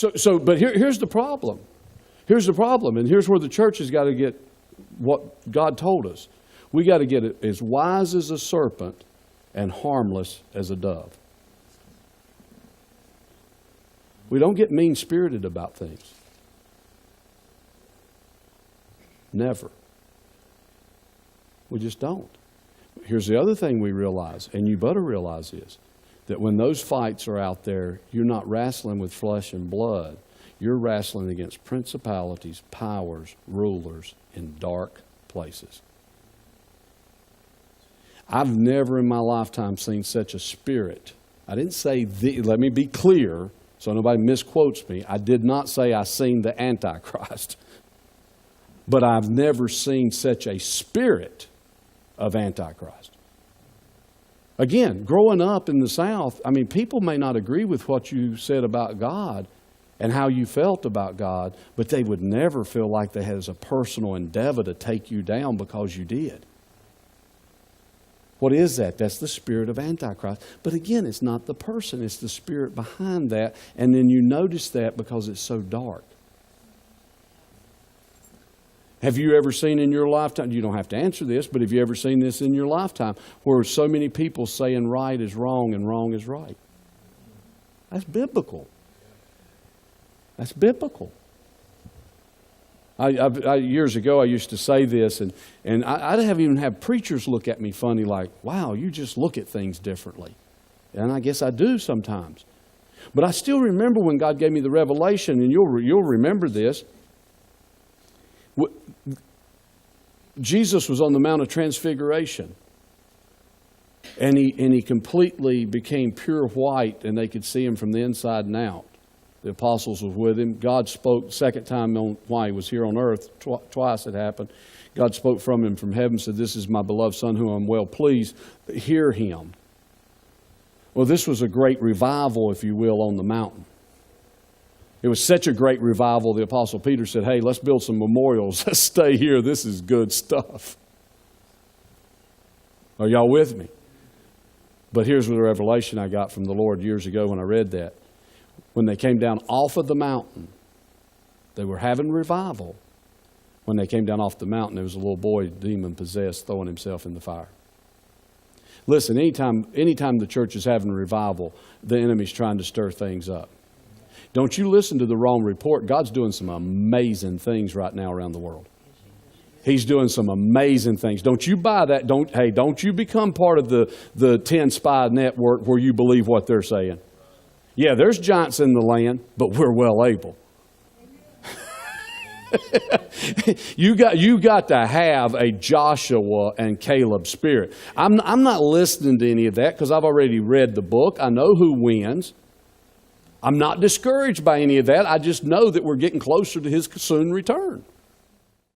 But here's the problem. Here's the problem, and here's where the church has got to get what God told us. We got to get it as wise as a serpent and harmless as a dove. We don't get mean-spirited about things. Never. We just don't. Here's the other thing we realize, and you better realize this, that when those fights are out there, you're not wrestling with flesh and blood. You're wrestling against principalities, powers, rulers in dark places. I've never in my lifetime seen such a spirit. I didn't say, let me be clear so nobody misquotes me. I did not say I seen the Antichrist. But I've never seen such a spirit of Antichrist. Again, growing up in the South, I mean, people may not agree with what you said about God and how you felt about God, but they would never feel like they had a personal endeavor to take you down because you did. What is that? That's the spirit of Antichrist. But again, it's not the person, it's the spirit behind that. And then you notice that because it's so dark. Have you ever seen in your lifetime, you don't have to answer this, but have you ever seen this in your lifetime where so many people saying right is wrong and wrong is right? That's biblical. That's biblical. Years ago, I used to say this, and I'd even have preachers look at me funny like, wow, you just look at things differently. And I guess I do sometimes. But I still remember when God gave me the revelation, and you'll remember this. Jesus was on the Mount of Transfiguration, and he completely became pure white, and they could see him from the inside and out. The apostles were with him. God spoke second time while he was here on earth. Twice it happened. God spoke from him from heaven, said, "This is my beloved Son whom I'm well pleased. Hear him." Well, this was a great revival, if you will, on the mountain. It was such a great revival, the Apostle Peter said, "Hey, let's build some memorials. Let's stay here. This is good stuff." Are y'all with me? But here's the revelation I got from the Lord years ago when I read that. When they came down off of the mountain, they were having revival. When they came down off the mountain, there was a little boy, demon-possessed, throwing himself in the fire. Listen, anytime the church is having revival, the enemy's trying to stir things up. Don't you listen to the wrong report. God's doing some amazing things right now around the world. He's doing some amazing things. Don't you buy that. Don't you become part of the 10 spy network where you believe what they're saying. Yeah, there's giants in the land, but we're well able. You got to have a Joshua and Caleb spirit. I'm not listening to any of that because I've already read the book. I know who wins. I'm not discouraged by any of that. I just know that we're getting closer to his soon return.